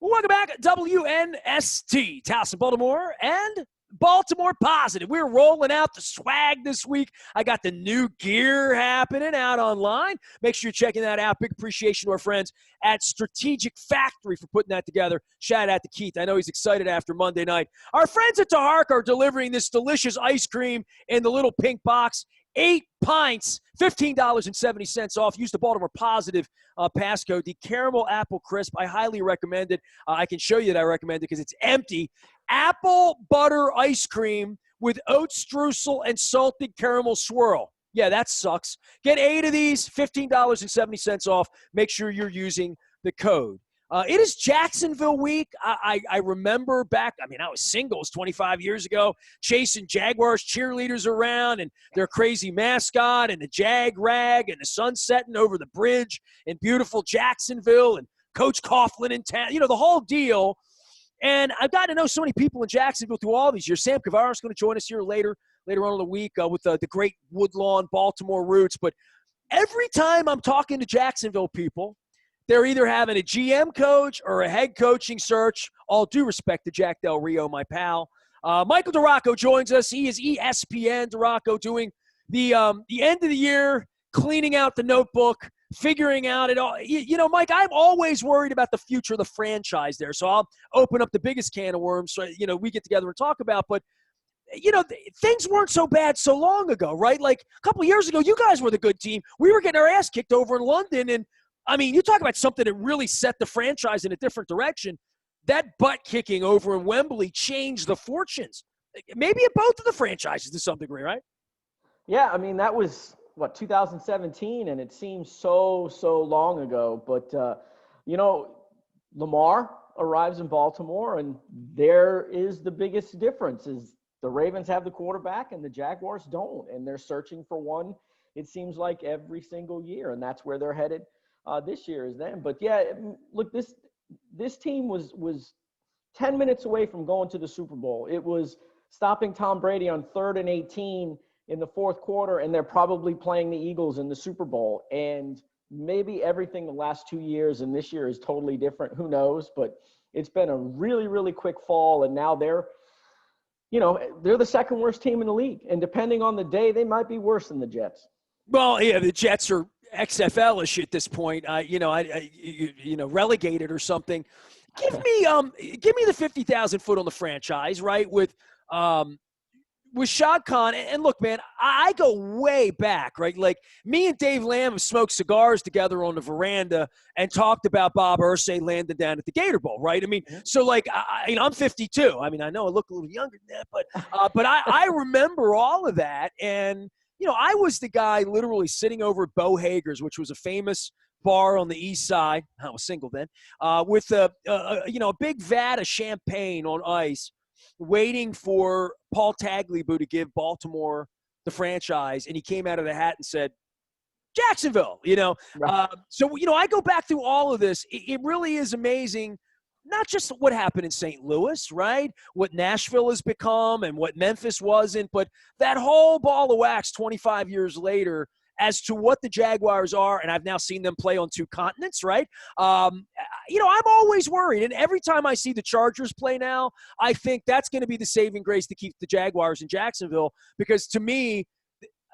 Welcome back, WNST, Towson, Baltimore, and Baltimore Positive. We're rolling out the swag this week. I got the new gear happening out online. Make sure you're checking that out. Big appreciation to our friends at Strategic Factory for putting that together. Shout out to Keith. I know he's excited after Monday night. Our friends at DiRocco are delivering this delicious ice cream in the little pink box. 8 pints, $15.70 off. Use the Baltimore Positive passcode. The Caramel Apple Crisp, I highly recommend it. I can show you that I recommend it because it's empty. Apple butter ice cream with oat streusel and salted caramel swirl. Yeah, that sucks. Get 8 of these, $15.70 off. Make sure you're using the code. It is Jacksonville week. I remember back, I was singles 25 years ago, chasing Jaguars cheerleaders around and their crazy mascot and the Jag rag and the sun setting over the bridge in beautiful Jacksonville and Coach Coughlin in town, the whole deal. And I've got to know so many people in Jacksonville through all these years. Sam Cavara is going to join us here later on in the week with the great Woodlawn Baltimore roots. But every time I'm talking to Jacksonville people, they're either having a GM coach or a head coaching search. All due respect to Jack Del Rio, my pal. Michael DiRocco joins us. He is ESPN DiRocco doing the end of the year, cleaning out the notebook, figuring out it all. Mike, I'm always worried about the future of the franchise there. So I'll open up the biggest can of worms so, we get together and talk about. But, things weren't so bad so long ago, right? Like a couple of years ago, you guys were the good team. We were getting our ass kicked over in London, and you talk about something that really set the franchise in a different direction. That butt kicking over in Wembley changed the fortunes. Maybe at both of the franchises to some degree, right? Yeah, that was, 2017, and it seems so long ago. But, Lamar arrives in Baltimore, and there is the biggest difference is the Ravens have the quarterback and the Jaguars don't, and they're searching for one, it seems like, every single year, and that's where they're headed. This year is them. But yeah, look, this team was 10 minutes away from going to the Super Bowl. It was stopping Tom Brady on 3rd and 18 in the fourth quarter, and they're probably playing the Eagles in the Super Bowl. And maybe everything the last 2 years and this year is totally different. Who knows? But it's been a really, really quick fall, and now they're the second worst team in the league. And depending on the day, they might be worse than the Jets. Well, yeah, the Jets are XFL-ish at this point, relegated or something. Give me the 50,000 foot on the franchise, right? With Shad Khan, and look, man, I go way back, right? Like me and Dave Lamb have smoked cigars together on the veranda and talked about Bob Irsay landing down at the Gator Bowl, right? So like, I'm 52. I know I look a little younger than that, but I remember all of that. And I was the guy literally sitting over at Bo Hager's, which was a famous bar on the east side. I was single then, with a big vat of champagne on ice, waiting for Paul Tagliabue to give Baltimore the franchise. And he came out of the hat and said, Jacksonville, Right. So I go back through all of this. It really is amazing. Not just what happened in St. Louis, right? What Nashville has become and what Memphis wasn't, but that whole ball of wax 25 years later as to what the Jaguars are, and I've now seen them play on 2 continents, right? I'm always worried, and every time I see the Chargers play now, I think that's going to be the saving grace to keep the Jaguars in Jacksonville, because to me,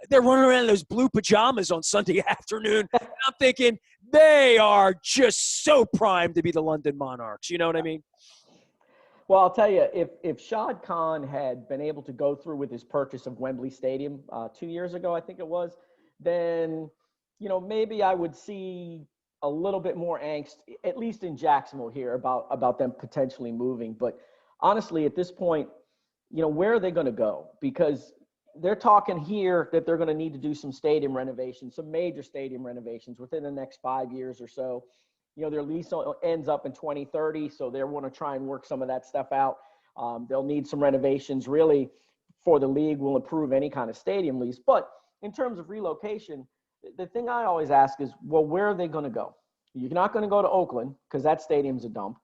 they're running around in those blue pajamas on Sunday afternoon. And I'm thinking they are just so primed to be the London Monarchs. You know what I mean? Well, I'll tell you, if Shad Khan had been able to go through with his purchase of Wembley Stadium 2 years ago, I think it was, then, maybe I would see a little bit more angst, at least in Jacksonville here, about them potentially moving. But honestly, at this point, where are they going to go? Because they're talking here that they're going to need to do some stadium renovations, some major stadium renovations within the next 5 years or so. Their lease ends up in 2030, so they want to try and work some of that stuff out. They'll need some renovations really for the league will improve any kind of stadium lease. But in terms of relocation, the thing I always ask is, well, where are they going to go? You're not going to go to Oakland because that stadium's a dump.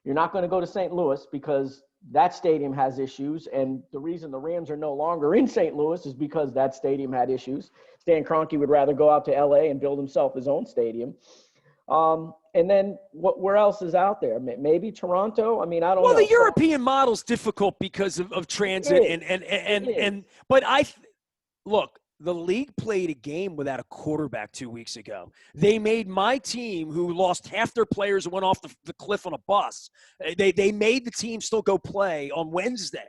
You're not going to go to St. Louis because that stadium has issues, and the reason the Rams are no longer in St. Louis is because that stadium had issues. Stan Kroenke would rather go out to L.A. and build himself his own stadium. And then where else is out there? Maybe Toronto. I mean, I don't know. Well, the European model's difficult because of transit but look, the league played a game without a quarterback 2 weeks ago. They made my team, who lost half their players and went off the cliff on a bus, they made the team still go play on Wednesday.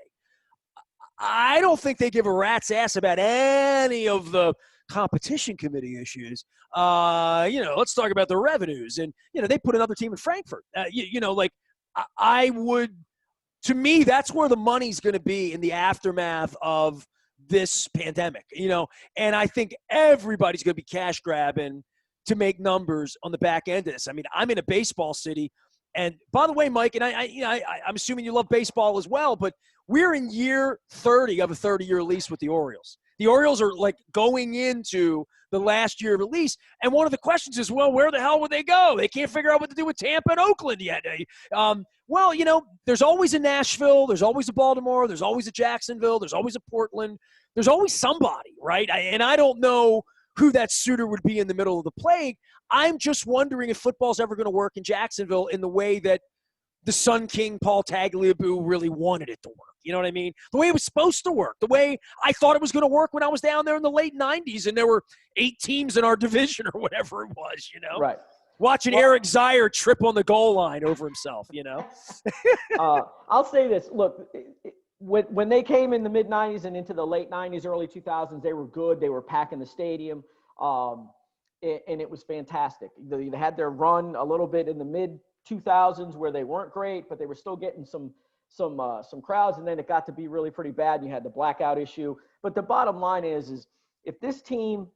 I don't think they give a rat's ass about any of the competition committee issues. Let's talk about the revenues. And, they put another team in Frankfurt. I would – to me, that's where the money's going to be in the aftermath of this pandemic, and I think everybody's going to be cash grabbing to make numbers on the back end of this. I mean, I'm in a baseball city, and by the way, Mike, and I'm assuming you love baseball as well, but we're in year 30 of a 30-year lease with the Orioles. The Orioles are like going into the last year of a lease, and one of the questions is, well, where the hell would they go? They can't figure out what to do with Tampa and Oakland yet. Well, there's always a Nashville, there's always a Baltimore, there's always a Jacksonville, there's always a Portland. There's always somebody, right? And I don't know who that suitor would be in the middle of the plague. I'm just wondering if football's ever going to work in Jacksonville in the way that the Sun King Paul Tagliabue really wanted it to work. You know what I mean? The way it was supposed to work, the way I thought it was going to work when I was down there in the late 90s and there were 8 teams in our division or whatever it was, Right. Watching Eric Zier trip on the goal line over himself, I'll say this. Look, when they came in the mid-'90s and into the late '90s, early 2000s, they were good. They were packing the stadium, and it was fantastic. They had their run a little bit in the mid-2000s where they weren't great, but they were still getting some crowds, and then it got to be really pretty bad. And you had the blackout issue. But the bottom line is if this team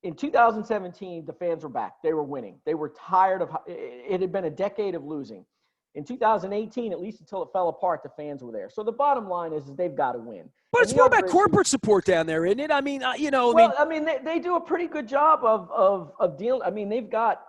in 2017, the fans were back. They were winning. They were tired of it. Had been a decade of losing. In 2018, at least until it fell apart, the fans were there. So the bottom line is they've got to win. But it's more about corporate support down there, isn't it? I mean, they do a pretty good job of dealing. I mean, they've got,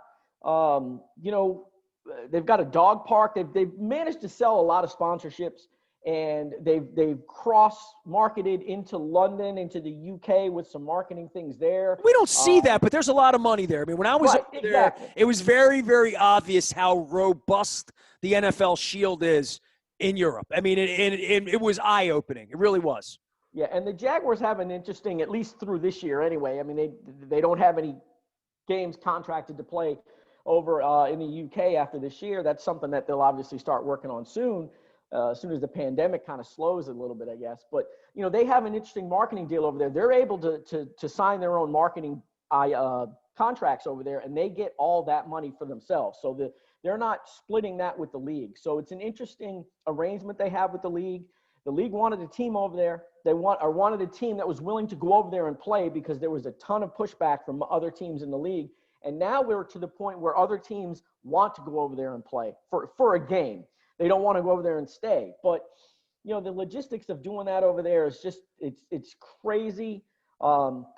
they've got a dog park. They've managed to sell a lot of sponsorships, and they've cross-marketed into London, into the UK with some marketing things there. We don't see that, but there's a lot of money there. I mean, when I was there, it was very, very obvious how robust the NFL shield is in Europe. I mean, it was eye-opening. It really was. Yeah, and the Jaguars have an interesting, at least through this year anyway. I mean, they don't have any games contracted to play over in the UK after this year. That's something that they'll obviously start working on soon. As soon as the pandemic kind of slows a little bit, I guess. But, they have an interesting marketing deal over there. They're able to sign their own marketing contracts over there, and they get all that money for themselves. So they're not splitting that with the league. So it's an interesting arrangement they have with the league. The league wanted a team over there. They wanted a team that was willing to go over there and play because there was a ton of pushback from other teams in the league. And now we're to the point where other teams want to go over there and play for a game. They don't want to go over there and stay. But, the logistics of doing that over there is just it's crazy.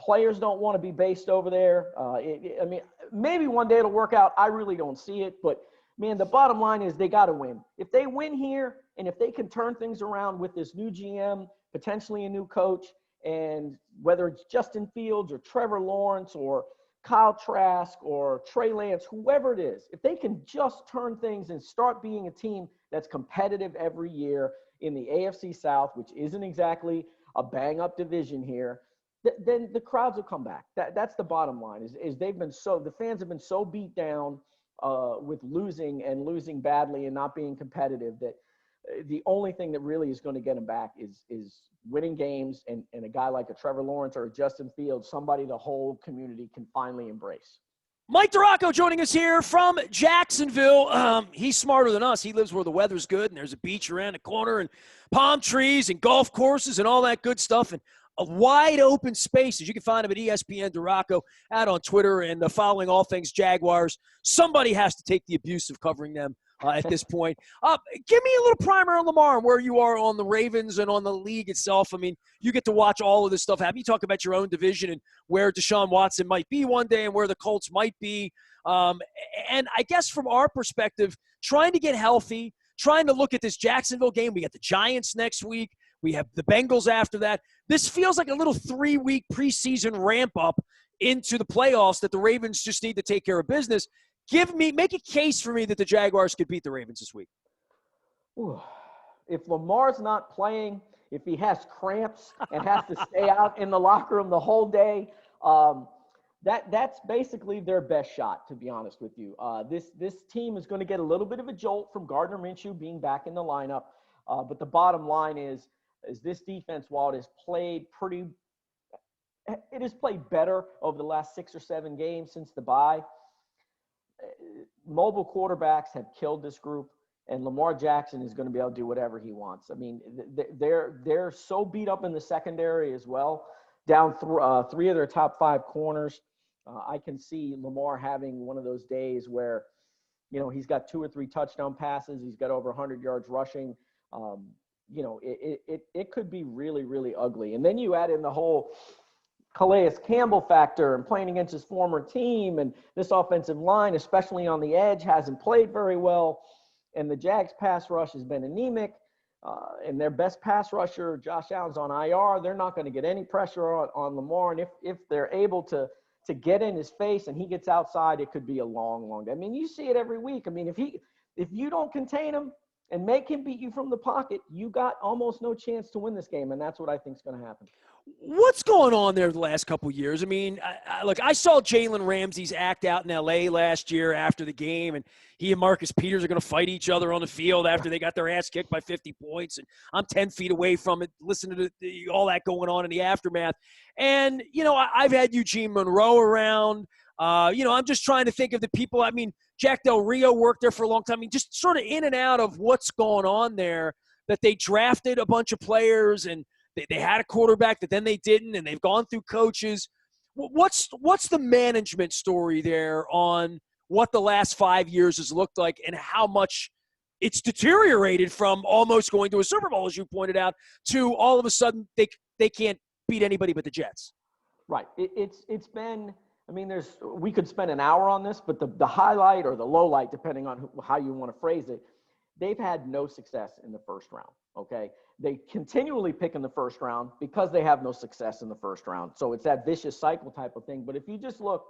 Players don't want to be based over there. I mean, maybe one day it'll work out. I really don't see it. But, man, the bottom line is they got to win. If they win here and if they can turn things around with this new GM, potentially a new coach, and whether it's Justin Fields or Trevor Lawrence or Kyle Trask or Trey Lance, whoever it is, if they can just turn things and start being a team that's competitive every year in the AFC South, which isn't exactly a bang-up division here, then the crowds will come back. That's the bottom line. Is the fans have been so beat down with losing badly and not being competitive that the only thing that really is going to get them back is winning games and a guy like a Trevor Lawrence or a Justin Fields, somebody the whole community can finally embrace. Mike DiRocco joining us here from Jacksonville. He's smarter than us. He lives where the weather's good and there's a beach around the corner and palm trees and golf courses and all that good stuff and a wide open spaces. You can find him at ESPN DiRocco out on Twitter and following all things Jaguars. Somebody has to take the abuse of covering them at this point. Give me a little primer on Lamar and where you are on the Ravens and on the league itself. I mean, you get to watch all of this stuff happen. You talk about your own division and where Deshaun Watson might be one day and where the Colts might be. And I guess from our perspective, trying to get healthy, trying to look at this Jacksonville game. We got the Giants next week. We have the Bengals after that. This feels like a little 3-week preseason ramp-up into the playoffs that the Ravens just need to take care of business. Make a case for me that the Jaguars could beat the Ravens this week. Ooh. If Lamar's not playing, if he has cramps and has to stay out in the locker room the whole day, that's basically their best shot, to be honest with you. This team is going to get a little bit of a jolt from Gardner Minshew being back in the lineup. But the bottom line is this defense, while it has played better over the last 6 or 7 games since the bye. Mobile quarterbacks have killed this group, and Lamar Jackson is going to be able to do whatever he wants. I mean, they're so beat up in the secondary as well, down 3 of their top 5 corners. I can see Lamar having one of those days where, he's got 2 or 3 touchdown passes. He's got over 100 yards rushing. It could be really, really ugly. And then you add in the whole Calais Campbell factor and playing against his former team, and this offensive line, especially on the edge, hasn't played very well. And the Jags pass rush has been anemic. And their best pass rusher, Josh Allen's on IR. They're not going to get any pressure on Lamar. And if they're able to get in his face and he gets outside, it could be a long, long day. I mean, you see it every week. I mean, if you don't contain him and make him beat you from the pocket, you got almost no chance to win this game. And that's what I think is going to happen. What's going on there the last couple of years? I mean, I saw Jalen Ramsey's act out in L.A. last year after the game, and he and Marcus Peters are going to fight each other on the field after they got their ass kicked by 50 points. And I'm 10 feet away from it, listening to all that going on in the aftermath. And, I've had Eugene Monroe around. I'm just trying to think of the people. I mean, Jack Del Rio worked there for a long time. I mean, just sort of in and out of what's going on there, that they drafted a bunch of players and they had a quarterback that then they didn't, and they've gone through coaches. What's the management story there on what the last 5 years has looked like and how much it's deteriorated from almost going to a Super Bowl, as you pointed out, to all of a sudden they can't beat anybody but the Jets? Right. It's been – I mean, we could spend an hour on this, but the highlight or the low light, depending on how you want to phrase it, they've had no success in the first round, okay? They continually pick in the first round because they have no success in the first round. So it's that vicious cycle type of thing. But if you just look,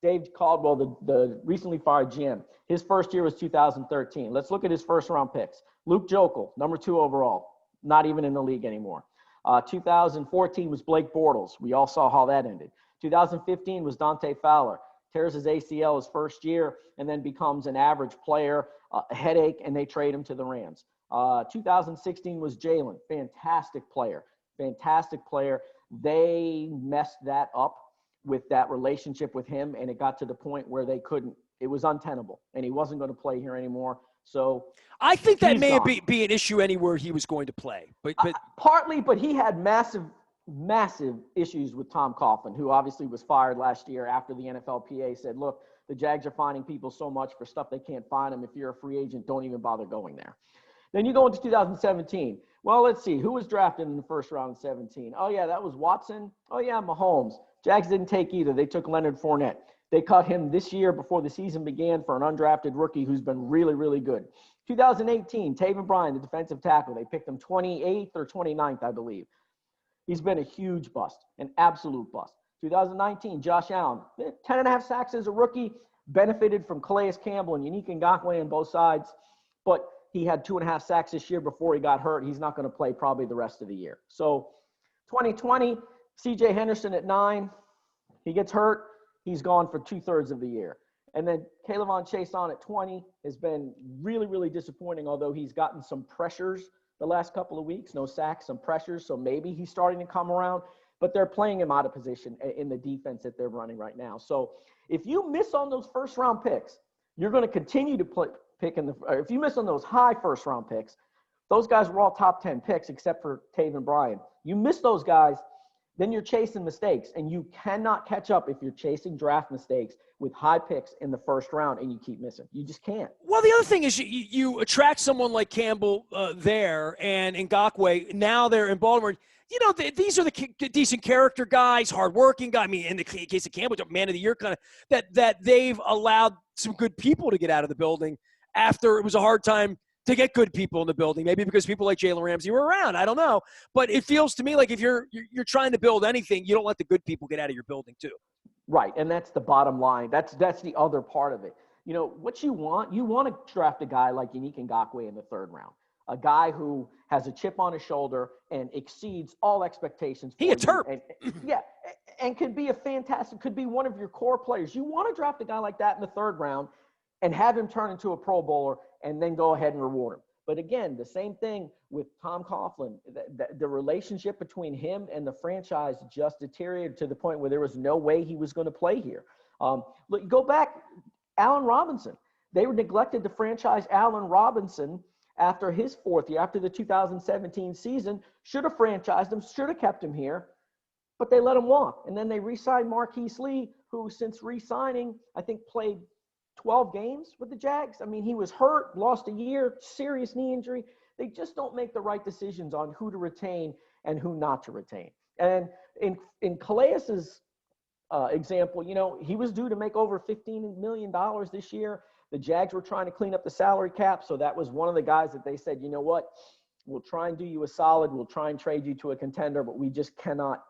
Dave Caldwell, the recently fired GM, his first year was 2013. Let's look at his first-round picks. Luke Jokel, number 2 overall, not even in the league anymore. 2014 was Blake Bortles. We all saw how that ended. 2015 was Dante Fowler. Tears his ACL his first year and then becomes an average player, a headache, and they trade him to the Rams. 2016 was Jalen. Fantastic player. They messed that up with that relationship with him, and it got to the point where it was untenable, and he wasn't going to play here anymore. So I think that may be an issue anywhere he was going to play. But partly, but he had massive issues with Tom Coughlin, who obviously was fired last year after the NFLPA said, look, the Jags are finding people so much for stuff they can't find them. If you're a free agent, don't even bother going there. Then you go into 2017. Well, let's see. Who was drafted in the first round in 17? Oh, yeah, that was Watson. Oh, yeah, Mahomes. Jags didn't take either. They took Leonard Fournette. They cut him this year before the season began for an undrafted rookie who's been really, really good. 2018, Taven Bryan, the defensive tackle. They picked him 28th or 29th, I believe. He's been a huge bust, an absolute bust. 2019, Josh Allen, 10.5 sacks as a rookie, benefited from Calais Campbell and Yannick Ngakoue on both sides, but he had 2.5 sacks this year before he got hurt. He's not going to play probably the rest of the year. So 2020, C.J. Henderson at 9. He gets hurt. He's gone for 2/3 of the year. And then Kayvon Chaisson at 20 has been really, really disappointing, although he's gotten some pressures the last couple of weeks. No sacks, some pressures. So maybe he's starting to come around. But they're playing him out of position in the defense that they're running right now. So if you miss on those first-round picks, you're going to continue to pick if you miss on those high first-round picks, those guys were all top 10 picks except for Taven Bryan. You miss those guys, then you're chasing mistakes, and you cannot catch up if you're chasing draft mistakes with high picks in the first round and you keep missing. You just can't. Well, the other thing is you attract someone like Campbell there and Ngakoue. Now they're in Baltimore. These are the decent character guys, hardworking guys. I mean, in the case of Campbell, man of the year kind of that they've allowed some good people to get out of the building after it was a hard time to get good people in the building. Maybe because people like Jalen Ramsey were around. I don't know. But it feels to me like if you're trying to build anything, you don't let the good people get out of your building too. Right, and that's the bottom line. That's the other part of it. what you want to draft a guy like Yannick Ngakoue in the 3rd round, a guy who has a chip on his shoulder and exceeds all expectations for He a Terp. And could be one of your core players. You want to draft a guy like that in the 3rd round and have him turn into a Pro Bowler and then go ahead and reward him. But again, the same thing with Tom Coughlin. The relationship between him and the franchise just deteriorated to the point where there was no way he was going to play here. Look, go back, Allen Robinson. They were neglected to franchise Allen Robinson after his 4th year, after the 2017 season. Should have franchised him, should have kept him here, but they let him walk. And then they re-signed Marquise Lee, who since re-signing, I think played 12 games with the Jags. I mean, he was hurt, lost a year, serious knee injury. They just don't make the right decisions on who to retain and who not to retain. And in Calais' example, he was due to make over $15 million this year. The Jags were trying to clean up the salary cap, so that was one of the guys that they said, you know what, we'll try and do you a solid. We'll try and trade you to a contender, but we just cannot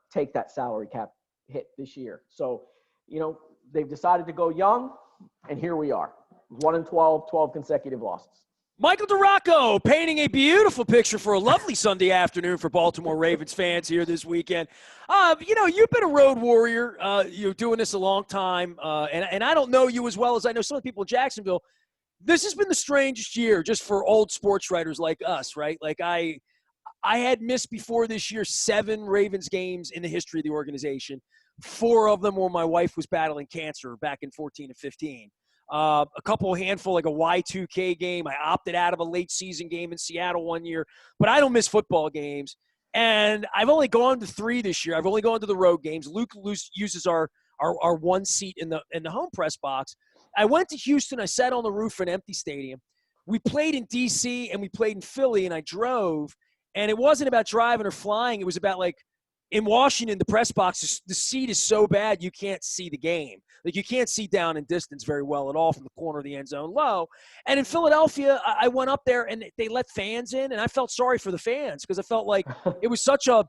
take that salary cap hit this year. So, they've decided to go young, and here we are, 1-12, 12 consecutive losses. Michael DiRocco painting a beautiful picture for a lovely Sunday afternoon for Baltimore Ravens fans here this weekend. You've been a road warrior. You're doing this a long time, and I don't know you as well as I know some of the people in Jacksonville. This has been the strangest year just for old sports writers like us, right? Like I had missed before this year 7 Ravens games in the history of the organization. 4 of them where my wife was battling cancer back in 14 and 15. A handful, like a Y2K game. I opted out of a late season game in Seattle one year, but I don't miss football games. And I've only gone to 3 this year. I've only gone to the road games. Luke uses our one seat in the home press box. I went to Houston. I sat on the roof of an empty stadium. We played in DC and we played in Philly, and I drove. And it wasn't about driving or flying. It was about, like, in Washington, the press box, the seat is so bad you can't see the game. Like, you can't see down in distance very well at all from the corner of the end zone low. And in Philadelphia, I went up there, and they let fans in, and I felt sorry for the fans because I felt like it was such a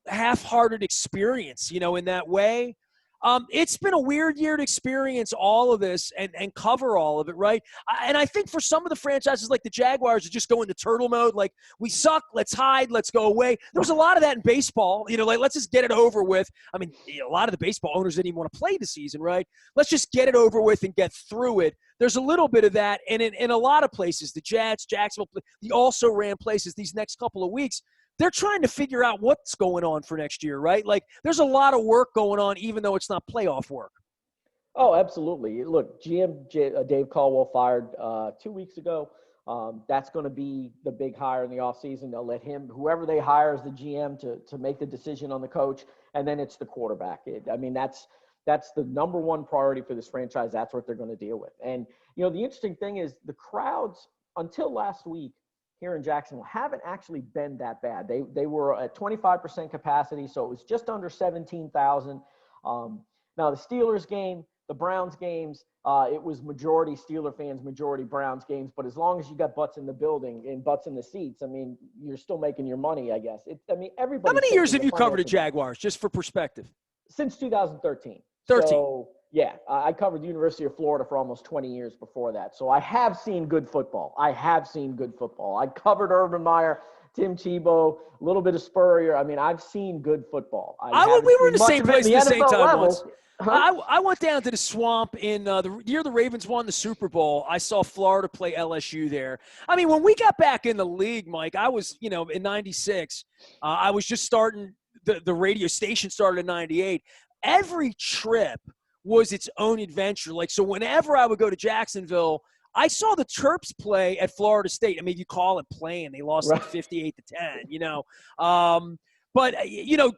half-hearted experience, in that way. It's been a weird year to experience all of this and cover all of it, right? And I think for some of the franchises like the Jaguars are just go into turtle mode, like, we suck, let's hide, let's go away. There was a lot of that in baseball, like, let's just get it over with. I mean, a lot of the baseball owners didn't even want to play the season, right? Let's just get it over with and get through it. There's a little bit of that, and in a lot of places, the Jets, Jacksonville, the also-ran places these next couple of weeks, they're trying to figure out what's going on for next year, right? Like, there's a lot of work going on, even though it's not playoff work. Oh, absolutely. Look, GM Dave Caldwell fired 2 weeks ago. That's going to be the big hire in the offseason. They'll let whoever they hire as the GM to make the decision on the coach, and then it's the quarterback. That's the number one priority for this franchise. That's what they're going to deal with. And, the interesting thing is the crowds, until last week, here in Jacksonville haven't actually been that bad. They were at 25% capacity, so it was just under 17,000. Now the Steelers game, the Browns games, it was majority Steeler fans, majority Browns games. But as long as you got butts in the building and butts in the seats, I mean, you're still making your money, I guess. Everybody. How many years have you covered the Jaguars, just for perspective? Since 2013. 13. So, yeah, I covered the University of Florida for almost 20 years before that. So I have seen good football. I covered Urban Meyer, Tim Tebow, a little bit of Spurrier. I mean, I've seen good football. We were in the same place at the same time once. Huh? I went down to the Swamp in the year the Ravens won the Super Bowl. I saw Florida play LSU there. I mean, when we got back in the league, Mike, I was, in 96, I was just starting – the radio station started in 98. Every trip was its own adventure. Like, so whenever I would go to Jacksonville, I saw the Terps play at Florida State. I mean, you call it playing. They lost like 58-10, But,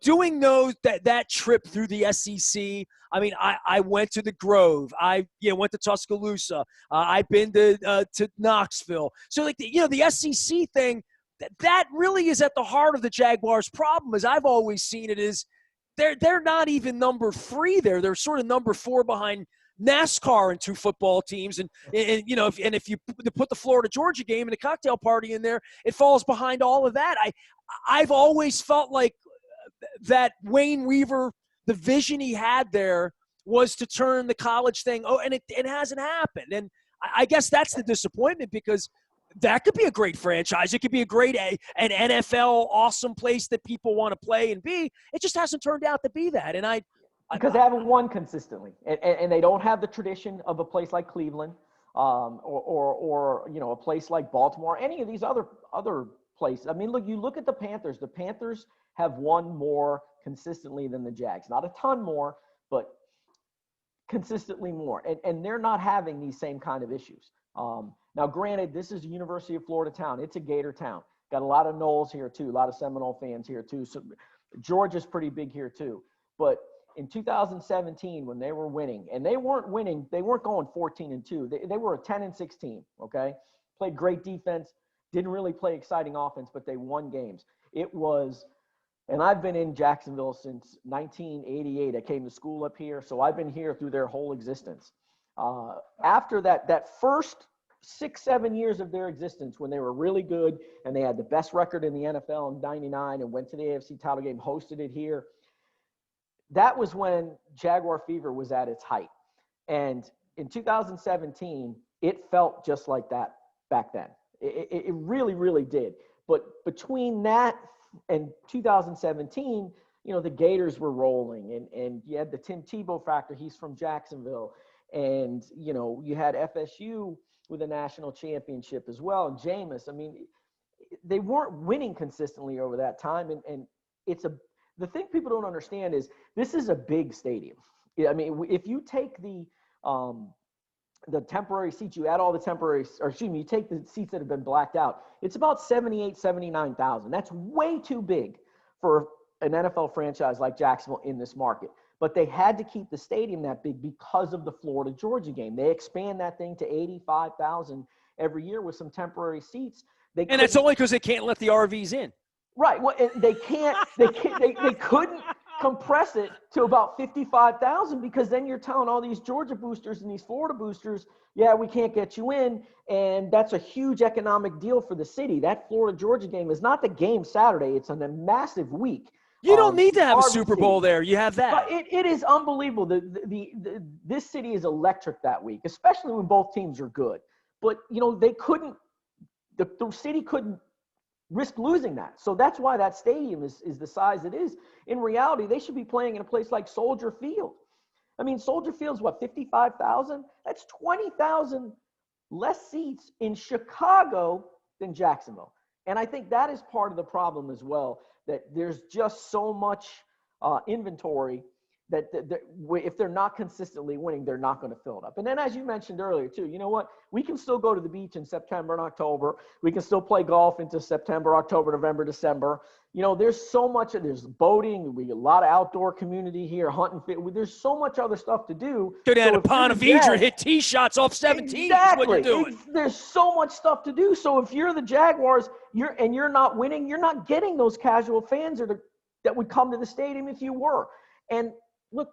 doing that trip through the SEC, I mean, I went to the Grove. I went to Tuscaloosa. I've been to Knoxville. So, like, the SEC thing, that really is at the heart of the Jaguars' problem, as I've always seen it, is they're not even number 3 there. They're sort of number 4 behind NASCAR and 2 football teams. And if you put the Florida-Georgia game and a cocktail party in there, it falls behind all of that. I've always felt like that Wayne Weaver, the vision he had there was to turn the college thing. Oh, and it hasn't happened. And I guess that's the disappointment, because that could be a great franchise. It could be a great an NFL awesome place that people want to play and be. It just hasn't turned out to be that. And because they haven't won consistently, and they don't have the tradition of a place like Cleveland, or you know, a place like Baltimore, any of these other places. I mean, you look at the Panthers. The Panthers have won more consistently than the Jags. Not a ton more, but consistently more. And they're not having these same kind of issues. Now, granted, this is a University of Florida town. It's a Gator town. Got a lot of Noles here too, a lot of Seminole fans here too. So Georgia's pretty big here too. But in 2017, when they were winning, and they weren't winning, they weren't going 14-2. They were a 10-6 team, okay? Played great defense, didn't really play exciting offense, but they won games. It was, and I've been in Jacksonville since 1988. I came to school up here, so I've been here through their whole existence. After that first 6-7 years of their existence, when they were really good and they had the best record in the NFL in '99 and went to the AFC title game, hosted it here, that was when Jaguar fever was at its height. And in 2017, it felt just like that back then. It really, really did. But between that and 2017, you know, the Gators were rolling, and you had the Tim Tebow factor. He's from Jacksonville. And, you know, you had FSU with a national championship as well. And Jameis, I mean, they weren't winning consistently over that time. And the thing people don't understand is this is a big stadium. I mean, if you take the temporary seats, you add all the you take the seats that have been blacked out, it's about 79,000. That's way too big for an NFL franchise like Jacksonville in this market. But they had to keep the stadium that big because of the Florida-Georgia game. They expand that thing to 85,000 every year with some temporary seats. And that's only because they can't let the RVs in. Right. Well, they couldn't compress it to about 55,000, because then you're telling all these Georgia boosters and these Florida boosters, yeah, we can't get you in. And that's a huge economic deal for the city. That Florida-Georgia game is not the game Saturday. It's on a massive week. You don't need to have a Super Bowl there. You have that. But it is unbelievable. This city is electric that week, especially when both teams are good. But, you know, they couldn't – the city couldn't risk losing that. So that's why that stadium is the size it is. In reality, they should be playing in a place like Soldier Field. I mean, Soldier Field's what, 55,000? That's 20,000 less seats in Chicago than Jacksonville. And I think that is part of the problem as well, that there's just so much inventory that if they're not consistently winning, they're not going to fill it up. And then, as you mentioned earlier, too, you know what? We can still go to the beach in September and October. We can still play golf into September, October, November, December. You know, there's so much. There's boating. We get a lot of outdoor community here, hunting. There's so much other stuff to do. Go down to Ponte Vedra, hit tee shots off 17. Exactly. Is what you're doing. There's so much stuff to do. So if you're the Jaguars, you're not winning, you're not getting those casual fans that would come to the stadium if you were. And look,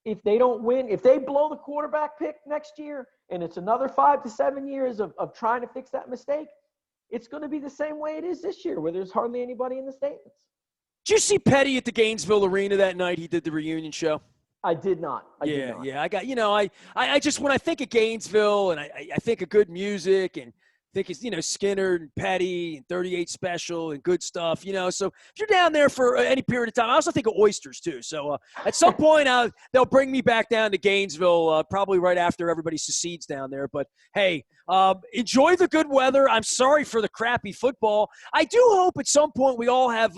if they don't win, if they blow the quarterback pick next year, and it's another 5 to 7 years of trying to fix that mistake, it's going to be the same way it is this year, where there's hardly anybody in the stands. Did you see Petty at the Gainesville Arena that night? He did the reunion show. I did not. Yeah. I got, you know, I just, when I think of Gainesville, and I think of good music, and think it's, you know, Skinner and Petty and 38 Special and good stuff, you know. So if you're down there for any period of time, I also think of oysters too. So at some point they'll bring me back down to Gainesville, probably right after everybody secedes down there. But hey, enjoy the good weather. I'm sorry for the crappy football. I do hope at some point we all have,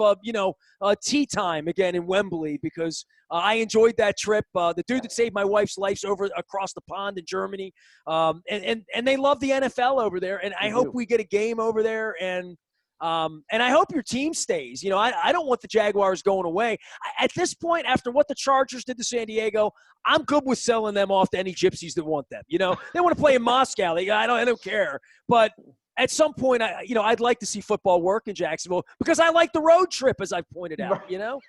tea time again in Wembley, because I enjoyed that trip. The dude that saved my wife's life's over across the pond in Germany. And they love the NFL over there. And I hope we get a game over there. And I hope your team stays. You know, I don't want the Jaguars going away. At this point, after what the Chargers did to San Diego, I'm good with selling them off to any gypsies that want them. You know, they want to play in Moscow. I don't care. But at some point, I'd like to see football work in Jacksonville, because I like the road trip, as I've pointed out, you know.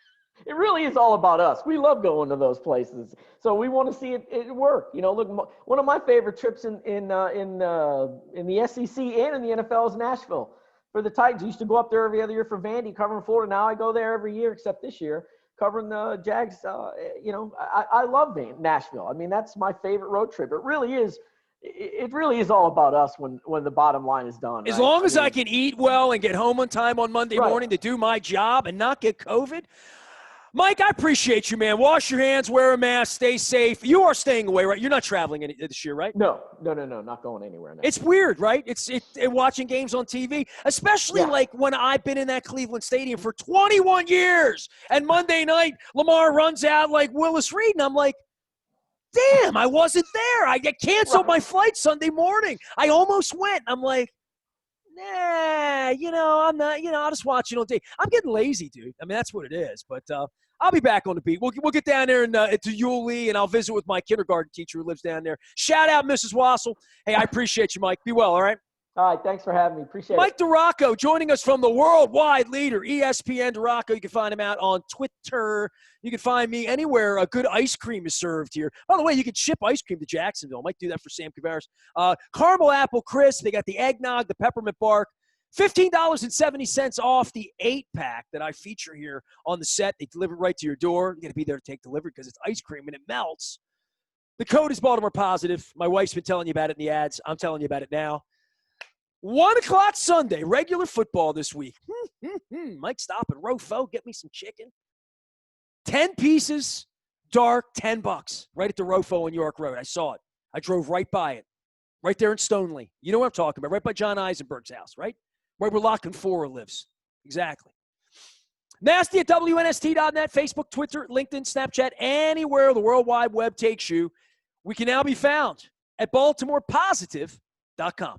It really is all about us. We love going to those places, so we want to see it work. You know, look, one of my favorite trips in the SEC and in the NFL is Nashville for the Titans. I used to go up there every other year for Vandy, covering Florida. Now I go there every year, except this year, covering the Jags. I love Nashville. I mean, that's my favorite road trip. It really is. It really is all about us when the bottom line is done. As right? long as I can eat well and get home on time on Monday Right. morning to do my job and not get COVID. Mike, I appreciate you, man. Wash your hands, wear a mask, stay safe. You are staying away, right? You're not traveling this year, right? No, not going anywhere now. It's weird, right? It's watching games on TV, especially like when I've been in that Cleveland Stadium for 21 years, and Monday night Lamar runs out like Willis Reed, and I'm like, damn, I wasn't there. I canceled my flight Sunday morning. I almost went. I'm like, nah, I'm not, I'll just watch it all day. I'm getting lazy, dude. I mean, that's what it is. But I'll be back on the beat. We'll get down there to Yulee, and I'll visit with my kindergarten teacher who lives down there. Shout out, Mrs. Wassel. Hey, I appreciate you, Mike. Be well, all right? All right, thanks for having me. Appreciate Mike it. DiRocco joining us from the worldwide leader, ESPN DiRocco. You can find him out on Twitter. You can find me anywhere a good ice cream is served here. By the way, you can ship ice cream to Jacksonville. I might do that for Sam Cavaris. Caramel apple crisp. They got the eggnog, the peppermint bark. $15.70 off the 8-pack that I feature here on the set. They deliver right to your door. You got to be there to take delivery because it's ice cream and it melts. The code is Baltimore Positive. My wife's been telling you about it in the ads. I'm telling you about it now. 1 o'clock Sunday, regular football this week. Mike, stop at Rofo. Get me some chicken. 10 pieces, dark, $10. Right at the Rofo on York Road. I saw it. I drove right by it. Right there in Stoneleigh. You know what I'm talking about. Right by John Eisenberg's house, right? Right where Locken Fora lives. Exactly. Nasty at WNST.net, Facebook, Twitter, LinkedIn, Snapchat, anywhere the World Wide Web takes you. We can now be found at BaltimorePositive.com.